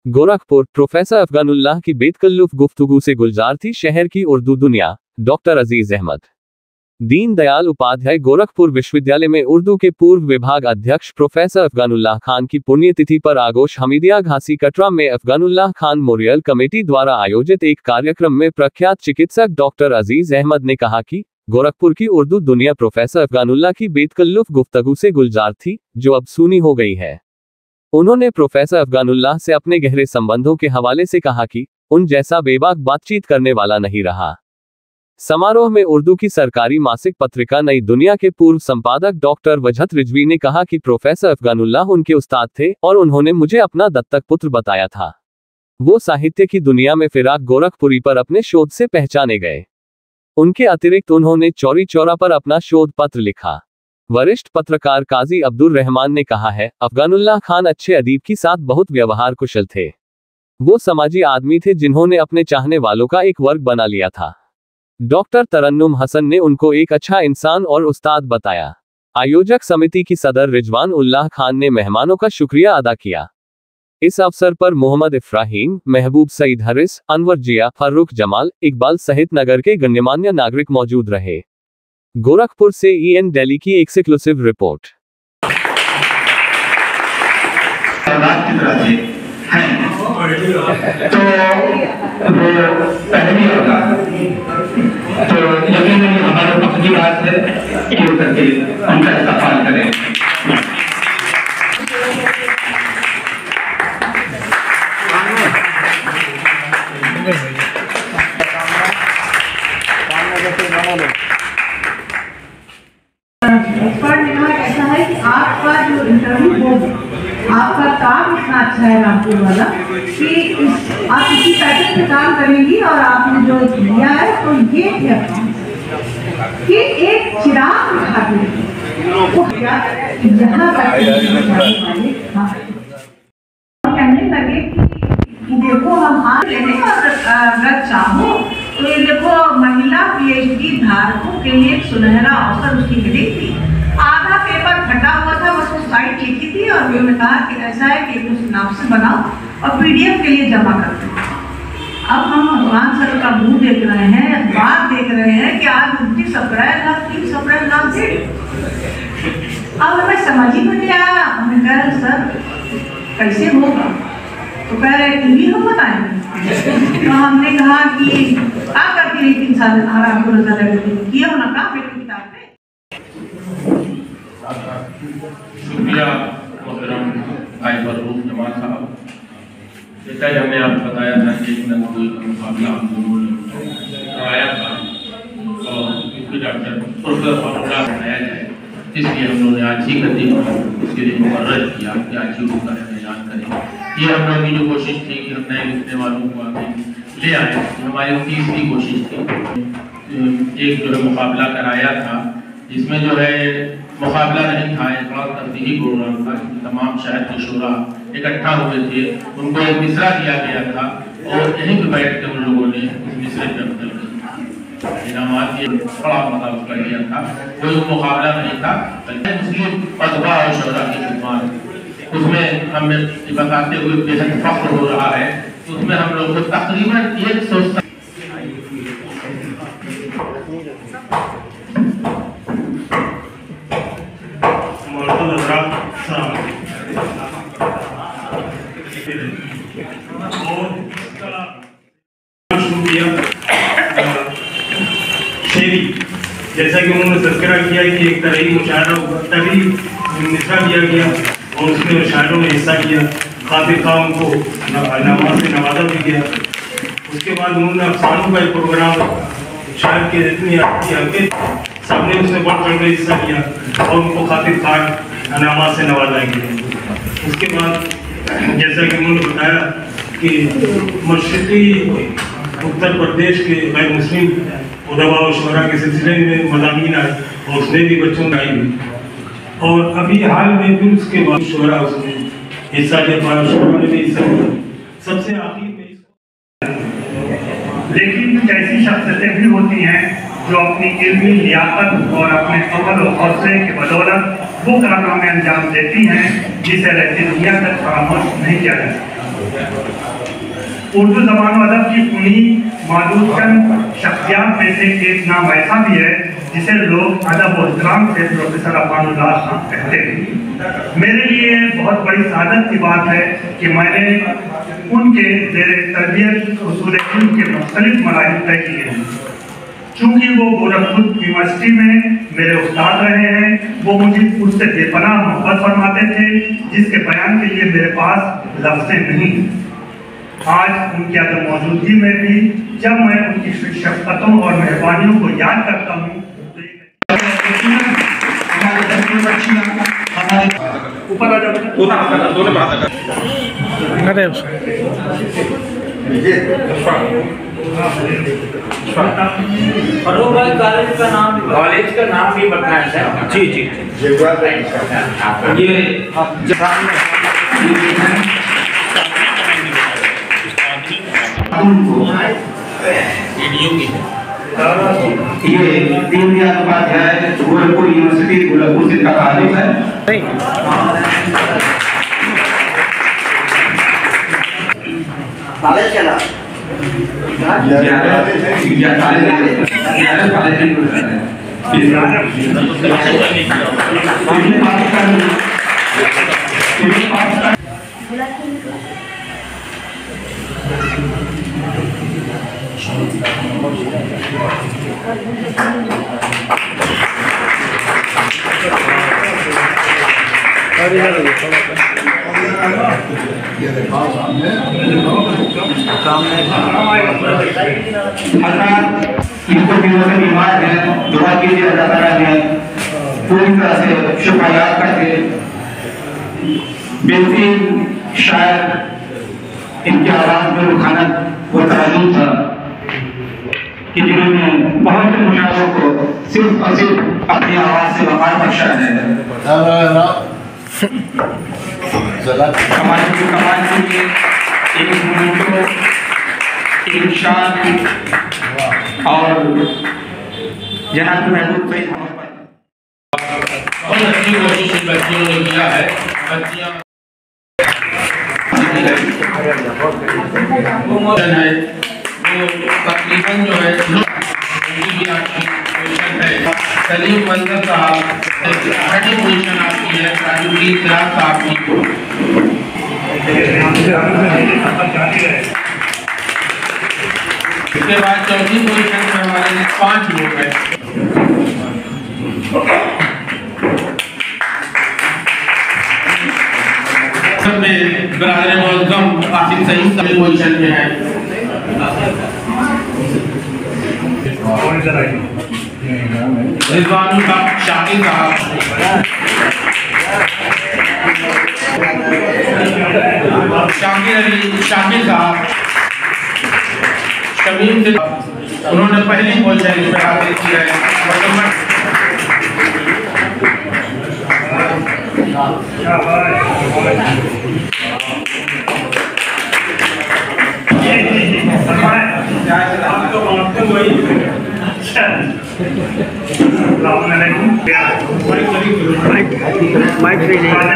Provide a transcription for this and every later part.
Gorakhpur, professor अफगानुल्लाह की बेतकल्लुफ गुफ्तगू से गुलजार थी शहर की उर्दू दुनिया। डॉक्टर अजीज अहमद। दीन दयाल उपाध्याय गोरखपुर विश्वविद्यालय में उर्दू के पूर्व विभाग अध्यक्ष प्रोफेसर अफगानुल्लाह खान की पुण्यतिथि पर आगोश हमीदिया घासी कटरा में अफगानुल्लाह खान मेमोरियल कमेटी द्वारा आयोजित एक कार्यक्रम में प्रख्यात चिकित्सक डॉक्टर अजीज अहमद ने कहा कि गोरखपुर की उर्दू दुनिया प्रोफेसर अफगानुल्लाह की बेतकल्लुफ गुफ्तगू से गुलजार थी, जो अब सूनी हो गई है। उन्होंने प्रोफेसर अफगानुल्लाह से अपने गहरे संबंधों के हवाले से कहा कि उन जैसा बेबाक बातचीत करने वाला नहीं रहा। समारोह में उर्दू की सरकारी मासिक पत्रिका नई दुनिया के पूर्व संपादक डॉक्टर वजहत रिजवी ने कहा कि प्रोफेसर अफगानुल्लाह उनके उस्ताद थे और उन्होंने मुझे अपना दत्तक पुत्र बताया था। वो साहित्य की दुनिया में फिराक गोरखपुरी पर अपने शोध से पहचाने गए। उनके अतिरिक्त उन्होंने चौरी चौरा पर अपना शोध पत्र लिखा। वरिष्ठ पत्रकार काजी अब्दुल रहमान ने कहा है, अफगानुल्लाह खान अच्छे अदीब के साथ बहुत व्यवहार कुशल थे। वो समाजी आदमी थे जिन्होंने अपने चाहने वालों का एक वर्ग बना लिया था। डॉक्टर तरन्नुम हसन ने उनको एक अच्छा इंसान और उस्ताद बताया। आयोजक समिति की सदर रिजवान उल्लाह खान ने मेहमानों का शुक्रिया अदा किया। इस अवसर पर मोहम्मद इफ्राहिम, महबूब सईद हरिस, अनवर जिया, फर्रुख जमाल, इकबाल सहित नगर के गण्यमान्य नागरिक मौजूद रहे। गोरखपुर से EN दिल्ली की एक्सक्लूसिव रिपोर्ट। तो वो पहली होगा तो यकीनन हमारे पक्ष की बात है कि वो करके उनका इस्तेमाल करें। ऐसा है कि आपका जो इंटरव्यू हो, आपका काम इतना अच्छा है रामपुर वाला कि आप इसी पैटर्न पे काम करेंगी और आपने जो दिया है तो ये है कि एक चिराग उठाते कहने लगे कि देखो हम हाथ लेने और अगर चाहो तो ये देखो महिला PhD धारकों के लिए एक सुनहरा अवसर उसकी मिली थी। आधा पेपर फटा हुआ था, बस वो साइड लिखी थी और उन्होंने कहा कि ऐसा है कि उस नाम से बनाओ और PDF के लिए जमा करते हैं। अब हम भगवान सर का मुंह देख रहे हैं, बात देख रहे हैं कि आज 29 अप्रैल है, 30 अप्रैल नाम से अब हमें समझ ही नहीं आया। हमने कहा सर कैसे होगा, तो कह रहे कि हम बताएंगे। तो हमने कहा कि क्या करती रही 3 साल आराम को किया होना काम बेटी किताब में। शुक्रिया मोहतरम भाई फर्रुख जमाल साहब। जैसा कि हमने आपको बताया था कि एक नजदीक का मुकाबला हम दोनों ने करवाया था और इसके डॉक्टर प्रोफेसर अफगानुल्लाह बनाया जाए, इसलिए हम लोगों ने आज ही करने इसके लिए मुकर्रर किया कि आज ही उसका ऐलान करें। ये हम लोगों की जो कोशिश थी कि हम नए लिखने वालों को आगे ले आए, हमारी तीसरी कोशिश थी। एक जो है मुकाबला कराया था, जिसमें जो है मुकाबला नहीं था, एक बड़ा तब्दीली प्रोग्राम था। तमाम शहर के शुरा इकट्ठा हुए थे, उनको एक मिसरा दिया गया था और यहीं पर बैठ कर उन लोगों ने उस मिसरे पर अमल इनामात ये बड़ा मतलब उसका दिया था। कोई मुकाबला नहीं था, बल्कि मुस्लिम पदवा और शुरा की खिदमत उसमें हमें बताते हुए बेहद फख्र हो रहा है। उसमें हम लोग को तकरीबन 100 जैसा कि उन्होंने तस्करा किया कि एक तरह मुशायरा तभी निशा दिया गया और उसमें मुशायरों में हिस्सा किया। खातिर खान को नवाज से नवाजा भी गया। उसके बाद उन्होंने अफसानों का एक प्रोग्राम शायर के इतनी के सबने उसमें बढ़ चढ़ कर हिस्सा किया और उनको खातिर खान नवाज से नवाजा गया। उसके बाद जैसा कि उन्होंने बताया कि मशरक़ी उत्तर प्रदेश के गैर मुस्लिम उदबा और शुरा के सिलसिले में मज़ामीन आए और उसने भी बच्चों का आई और अभी हाल में फिर उसके बाद शुरा उसने हिस्सा लिया, शुरा ने भी हिस्सा लिया। सबसे आखिर में लेकिन कुछ ऐसी शख्सियतें भी होती हैं जो अपनी इल्मी लियाकत और अपने अमल और हौसले की बदौलत वो कारनामे अंजाम देती हैं जिसे रहती दुनिया तक फरामोश नहीं किया जा सकता। उर्दू ज़बान व अदब की उन्हीं मादूदचंद शख्सियात में से एक नाम ऐसा भी है जिसे लोग अदब और इकराम से प्रोफेसर अफानुल्लाह खान कहते हैं। मेरे लिए बहुत बड़ी सादत की बात है कि मैंने उनके ज़ेरे तरबियत उसूल इल्म के मुख्तलिफ मराहिल तय किए हैं। चूँकि वो गोरखपुर यूनिवर्सिटी में मेरे उस्ताद रहे हैं, वो मुझे उससे बेपनाह मोहब्बत फरमाते थे जिसके बयान के लिए मेरे पास लफ्ज़ें नहीं। आज उनकी अदब मौजूदगी में भी जब मैं उनकी शफ़क़तों और मेहरबानियों को याद करता हूँ ऊपर आ कॉलेज का नाम भी बताना है। जी जी ये दीनदयाल उपाध्याय गोरखपुर यूनिवर्सिटी गोरखपुर से का कॉलेज है। कॉलेज चला इनको दिनों से बीमार है, दुआ कीजिए अल्लाह ताला ने पूरी तरह से शुक्रियात करके बेहतरीन शायर इनकी आवाज में रुखाना वो तालीम था कि जिन्होंने बहुत से मुशायरों को सिर्फ और सिर्फ अपनी आवाज से वक़ार बख्शा है। कमाल के एक मोमेंटो, एक शान और जनाब महबूब सईद बहुत अच्छी कोशिश बच्चियों ने किया है। बच्चियाँ है वो तकरीबन जो है उनकी भी आपकी पोजीशन है। सलीम मंजर साहब छठी पोजीशन आपकी है। ताजुद्दीन सिराज साहब की इसके बाद चौथी पोजीशन में हमारे 5 लोग हैं। में बरादर मुअज़्ज़म आसिफ सईद सभी पोजीशन में है। रिजवानुल हक शाकिर साहब, शाकिर अली शाकिर साहब, शमीम से उन्होंने पहली पोजीशन में हासिल की है।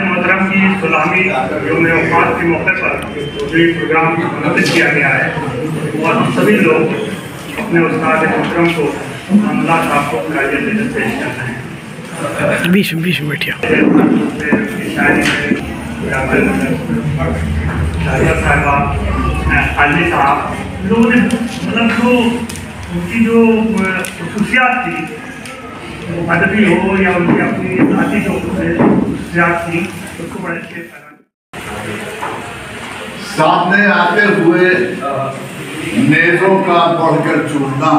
मोहतरम की गुलामी यौम वफ़ात के मौके पर जो ये प्रोग्राम मुनक़िद किया गया है और हम सभी लोग अपने उस्ताद मोहतरम को अल्लाह साहब को पेश करते हैं। बीच में बैठिए। हाजी साहब लोगों ने मतलब जो उनकी जो खुशियात थी अदबी हो या उनकी अपनी जाति जो खुशियात थी उसको बड़े अच्छे सामने आते हुए नेज़ों का बढ़कर चूरना,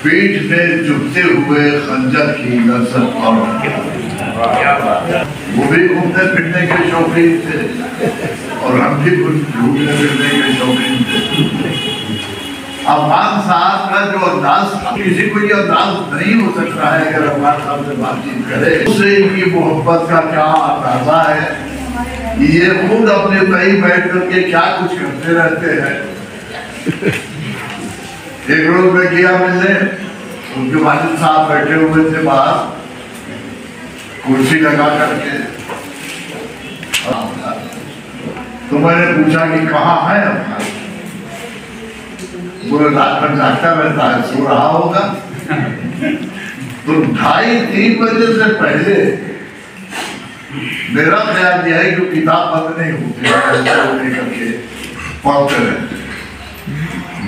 पीठ में चुभते हुए खंजर की लज्जत और वो भी घूमने फिरने के शौकीन थे और हम भी कुछ घूमने फिरने के शौकीन थे। अफगान साहब का जो अंदाज, किसी को ये अंदाज नहीं हो सकता है अगर अफगान साहब से बातचीत करे, उससे इनकी मोहब्बत का क्या अंदाजा है। ये खुद अपने तई बैठ करके क्या कुछ करते रहते हैं। एक रोज मैं गया मिलने, उनके वालिद साहब बैठे हुए थे बाहर कुर्सी लगा करके। तो मैंने पूछा कि कहाँ है अफगान? वो रात भर जागता रहता है, सो रहा होगा। तो 2:30-3 बजे से पहले मेरा ख्याल यह है कि किताब बंद नहीं होती करके पढ़ते रहते,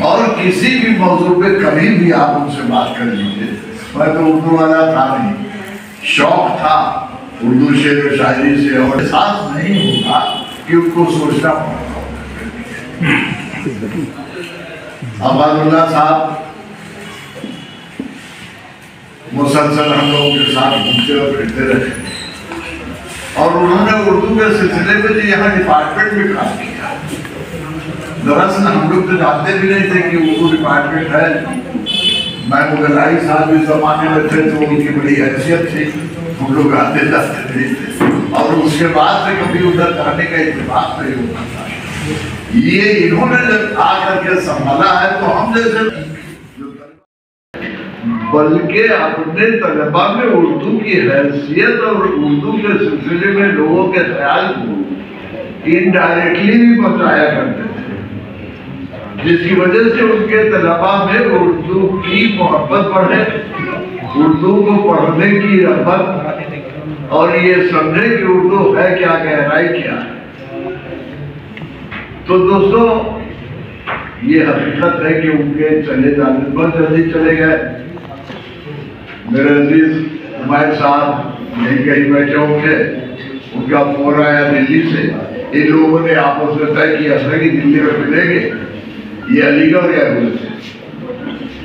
और किसी भी मौजूद पे कभी भी आप उनसे बात कर लीजिए। मैं तो उर्दू वाला था नहीं, शौक था उर्दू शेर व शायरी से, और एहसास नहीं होता कि उनको सोचना पड़ता। अब्बासुल्लाह साहब मुसलसल हम लोगों के साथ घूमते और फिरते रहे, और उन्होंने उर्दू के सिलसिले में जो यहाँ डिपार्टमेंट में काम किया। दरअसल हम लोग तो जानते भी नहीं थे कि उर्दू डिपार्टमेंट है। मैं मुगलाई साहब इस जमाने में थे तो उनकी बड़ी हैसियत थी, हम लोग आते जाते नहीं थे, और उसके बाद से कभी उधर जाने का इत्तेफाक नहीं होता था। ये इन्होंने जब आकर के संभाला है तो हम जैसे, बल्कि अपने तलबा में उर्दू की हैसियत और उर्दू के सिलसिले में लोगों के ख्याल को इनडायरेक्टली भी पहुंचाया करते थे, जिसकी वजह से उनके तलबा में उर्दू की मोहब्बत बढ़े, उर्दू को पढ़ने की रग़बत, और ये समझे कि उर्दू है क्या, गहराई क्या है। तो दोस्तों, ये हकीकत है कि उनके चले जाने बहुत जल्दी चले गए। मेरे अजीज हुमायूं साहब यहीं कहीं बैठे होंगे, उनका फोन आया दिल्ली से। इन लोगों ने आपस में तय किया था कि दिल्ली में मिलेंगे, ये अलीगढ़ गए हुए थे,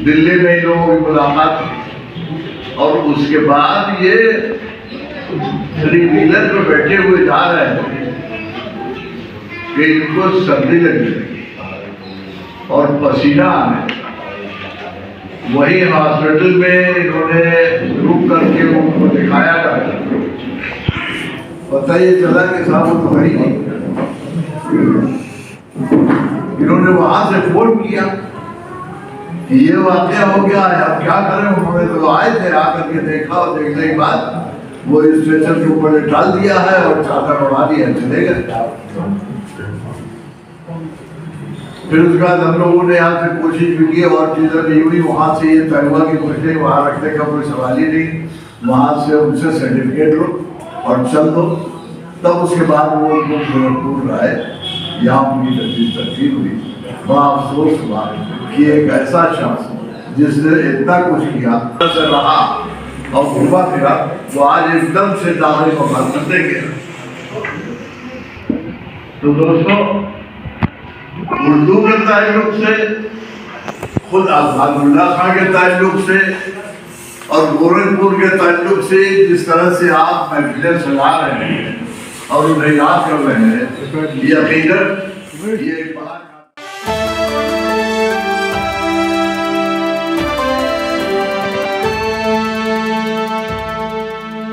दिल्ली में इन लोगों की मुलाकात थी, और उसके बाद ये 3 व्हीलर में बैठे हुए जा रहे थे कि इनको सर्दी लगने लगी और पसीना आने लगा। वही हॉस्पिटल में इन्होंने रुक करके उनको दिखाया था, पता ये चला कि साहब तो वही नहीं। इन्होंने वहां से फोन किया कि ये वाकया हो गया है, अब क्या करें। उन्होंने तो आए थे, आकर के देखा, और देखने के बाद वो स्ट्रेचर के ऊपर डाल दिया है और चादर उड़ा दिया, चले गए। फिर उसके बाद हम लोगों ने यहाँ से कोशिश भी की और चीज़ें नहीं हुई। वहाँ से ये तय हुआ कि कुछ नहीं, वहाँ रखने का कोई सवाल ही नहीं, वहाँ से उनसे सर्टिफिकेट लो और चल दो। तब उसके बाद वो उनको गोरखपुर आए, यहाँ उनकी तरतीब हुई। बड़ा अफसोस हुआ कि एक ऐसा शख्स जिसने इतना कुछ किया से रहा और घूमा फिरा, वो आज एकदम से दावरी मकान करते गया। तो दोस्तों, उर्दू के ताल्लुक से, खुद अब्बासुल्लाह खां के ताल्लुक से और गोरखपुर के ताल्लुक से जिस तरह से आप महफिलें सजा रहे हैं और उन्हें याद कर रहे हैं, यकीनन ये